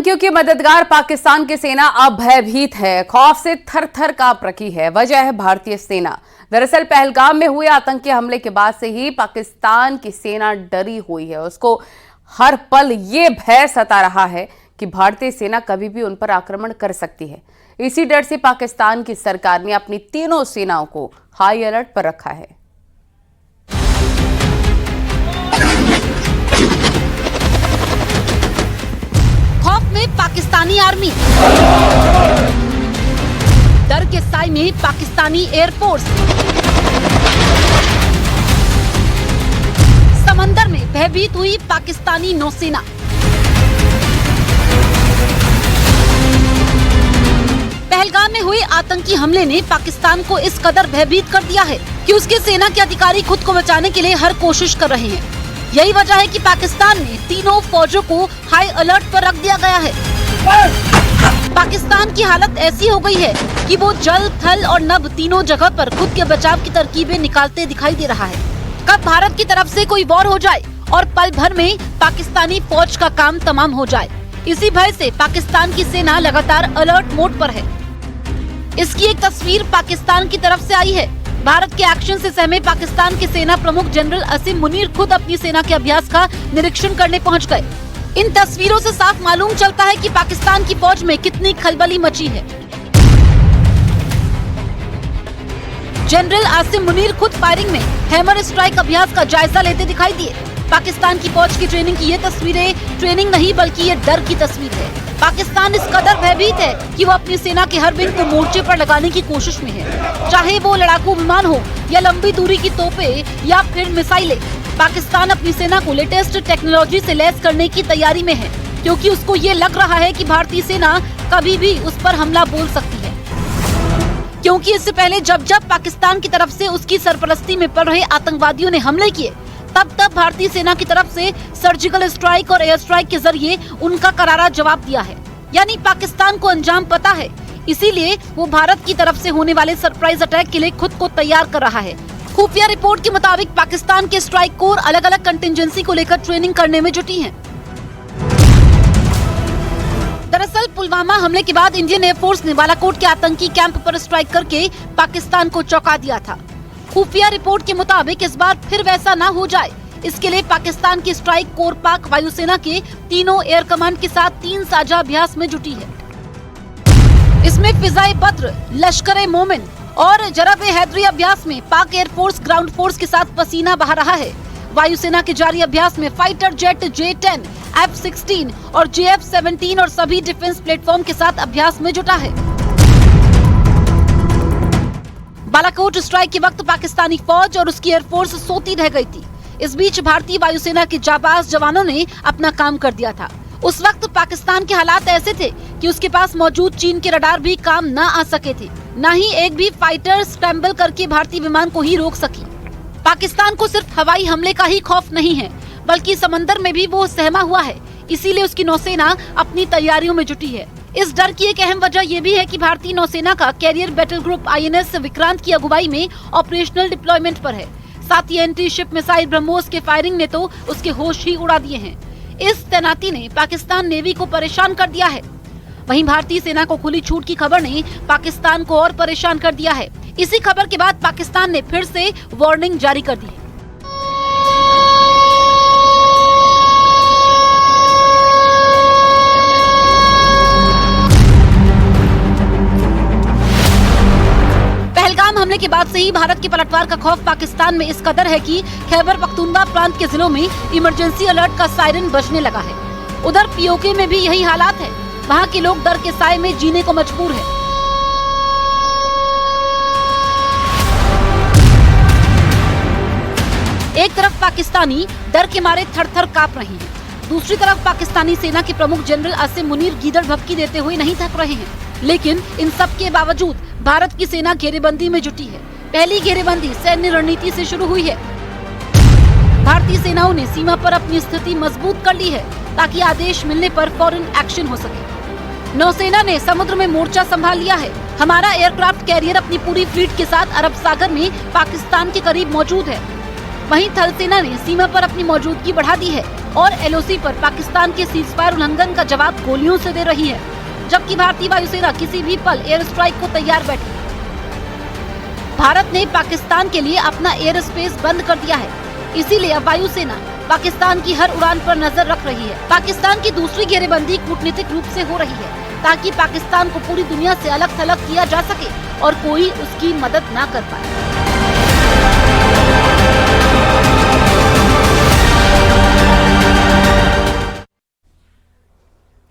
आतंकियों की मददगार पाकिस्तान की सेना अब भयभीत है, खौफ से थर-थर कांप रही है। वजह है भारतीय सेना। दरअसल पहलगाम में हुए आतंकी हमले के बाद से ही पाकिस्तान की सेना डरी हुई है। उसको हर पल ये भय सता रहा है कि भारतीय सेना कभी भी उन पर आक्रमण कर सकती है। इसी डर से पाकिस्तान की सरकार ने अपनी तीनों सेनाओं को हाई अलर्ट पर रखा है। खौफ में पाकिस्तानी आर्मी, डर के साए में पाकिस्तानी एयरफोर्स, समंदर में भयभीत हुई पाकिस्तानी नौसेना। पहलगाम में हुए आतंकी हमले ने पाकिस्तान को इस कदर भयभीत कर दिया है कि उसके सेना के अधिकारी खुद को बचाने के लिए हर कोशिश कर रहे हैं। यही वजह है कि पाकिस्तान में तीनों फौजों को हाई अलर्ट पर रख दिया गया है। पाकिस्तान की हालत ऐसी हो गई है कि वो जल, थल और नभ तीनों जगह पर खुद के बचाव की तरकीबें निकालते दिखाई दे रहा है। कब भारत की तरफ से कोई वॉर हो जाए और पल भर में पाकिस्तानी फौज का काम तमाम हो जाए, इसी भय से पाकिस्तान की सेना लगातार अलर्ट मोड पर है। इसकी एक तस्वीर पाकिस्तान की तरफ से आई है। भारत के एक्शन से सहमे पाकिस्तान के सेना प्रमुख जनरल असीम मुनीर खुद अपनी सेना के अभ्यास का निरीक्षण करने पहुंच गए। इन तस्वीरों से साफ मालूम चलता है कि पाकिस्तान की फौज में कितनी खलबली मची है। जनरल आसिम मुनीर खुद फायरिंग में हैमर स्ट्राइक अभ्यास का जायजा लेते दिखाई दिए। पाकिस्तान की फौज की ट्रेनिंग की ये तस्वीरें ट्रेनिंग नहीं बल्कि ये डर की तस्वीर है। पाकिस्तान इस कदर भयभीत है कि वो अपनी सेना के हर विंग को मोर्चे पर लगाने की कोशिश में है, चाहे वो लड़ाकू विमान हो या लंबी दूरी की तोपें या फिर मिसाइलें। पाकिस्तान अपनी सेना को लेटेस्ट टेक्नोलॉजी से लैस करने की तैयारी में है, क्योंकि उसको ये लग रहा है कि भारतीय सेना कभी भी उस पर हमला बोल सकती है। क्योंकि इससे पहले जब जब पाकिस्तान की तरफ से उसकी सरपरस्ती में पड़ रहे आतंकवादियों ने हमले किए, तब तब भारतीय सेना की तरफ से सर्जिकल स्ट्राइक और एयर स्ट्राइक के जरिए उनका करारा जवाब दिया है। यानी पाकिस्तान को अंजाम पता है, इसीलिए वो भारत की तरफ से होने वाले सरप्राइज अटैक के लिए खुद को तैयार कर रहा है। खुफिया रिपोर्ट के मुताबिक पाकिस्तान के स्ट्राइक कोर अलग अलग कंटिजेंसी को लेकर ट्रेनिंग करने में जुटी है। दरअसल पुलवामा हमले के बाद इंडियन एयरफोर्स ने बालाकोट के आतंकी कैंप पर स्ट्राइक करके पाकिस्तान को चौंका दिया था। खुफिया रिपोर्ट के मुताबिक इस बार फिर वैसा न हो जाए, इसके लिए पाकिस्तान की स्ट्राइक कोर पाक वायुसेना के तीनों एयर कमांड के साथ 3 साझा अभ्यास में जुटी है। इसमें फिजाए बद्र, लश्कर-ए मोमिन और जरब-ए हैदरी अभ्यास में पाक एयरफोर्स ग्राउंड फोर्स के साथ पसीना बहा रहा है। वायुसेना के जारी अभ्यास में फाइटर जेट J-10, F-16 और JF-17 और सभी डिफेंस प्लेटफॉर्म के साथ अभ्यास में जुटा है। बालाकोट स्ट्राइक के वक्त पाकिस्तानी फौज और उसकी एयरफोर्स सोती रह गई थी। इस बीच भारतीय वायुसेना के जाबाज जवानों ने अपना काम कर दिया था। उस वक्त पाकिस्तान के हालात ऐसे थे कि उसके पास मौजूद चीन के रडार भी काम न आ सके थे, न ही एक भी फाइटर स्क्रैम्बल करके भारतीय विमान को ही रोक सकी। पाकिस्तान को सिर्फ हवाई हमले का ही खौफ नहीं है, बल्कि समंदर में भी वो सहमा हुआ है। इसीलिए उसकी नौसेना अपनी तैयारियों में जुटी है। इस डर की एक अहम वजह ये भी है कि भारतीय नौसेना का carrier battle group INS Vikrant की अगुवाई में ऑपरेशनल डिप्लॉयमेंट पर है। साथ ही एंटी शिप मिसाइल ब्रह्मोस के फायरिंग ने तो उसके होश ही उड़ा दिए हैं। इस तैनाती ने पाकिस्तान नेवी को परेशान कर दिया है। वहीं भारतीय सेना को खुली छूट की खबर ने पाकिस्तान को और परेशान कर दिया है। इसी खबर के बाद पाकिस्तान ने फिर से वार्निंग जारी कर दी। हमले के बाद से ही भारत के पलटवार का खौफ पाकिस्तान में इस कदर है कि खैबर पख्तूनख्वा प्रांत के जिलों में इमरजेंसी अलर्ट का सायरन बजने लगा है। उधर POK में भी यही हालात है। वहां के लोग डर के साए में जीने को मजबूर हैं। एक तरफ पाकिस्तानी डर के मारे थर-थर कांप रहे हैं, दूसरी तरफ पाकिस्तानी सेना के प्रमुख जनरल आसिम मुनीर गीदड़ भभकी देते हुए नहीं थक रहे हैं। लेकिन इन सब के बावजूद भारत की सेना घेरेबंदी में जुटी है। पहली घेरेबंदी सैन्य रणनीति से शुरू हुई है। भारतीय सेनाओं ने सीमा पर अपनी स्थिति मजबूत कर ली है, ताकि आदेश मिलने पर फौरन एक्शन हो सके। नौसेना ने समुद्र में मोर्चा संभाल लिया है। हमारा एयरक्राफ्ट कैरियर अपनी पूरी फ्लीट के साथ अरब सागर में पाकिस्तान के करीब मौजूद है। वहीं थल सेना ने सीमा पर अपनी मौजूदगी बढ़ा दी है और एलओसी पर पाकिस्तान के सीजफायर उल्लंघन का जवाब गोलियों से दे रही है, जबकि भारतीय वायुसेना किसी भी पल एयर स्ट्राइक को तैयार बैठी। भारत ने पाकिस्तान के लिए अपना एयर स्पेस बंद कर दिया है, इसीलिए अब वायुसेना पाकिस्तान की हर उड़ान पर नजर रख रही है। पाकिस्तान की दूसरी घेरेबंदी कूटनीतिक रूप से हो रही है ताकि पाकिस्तान को पूरी दुनिया से अलग थलग किया जा सके और कोई उसकी मदद न कर पाए।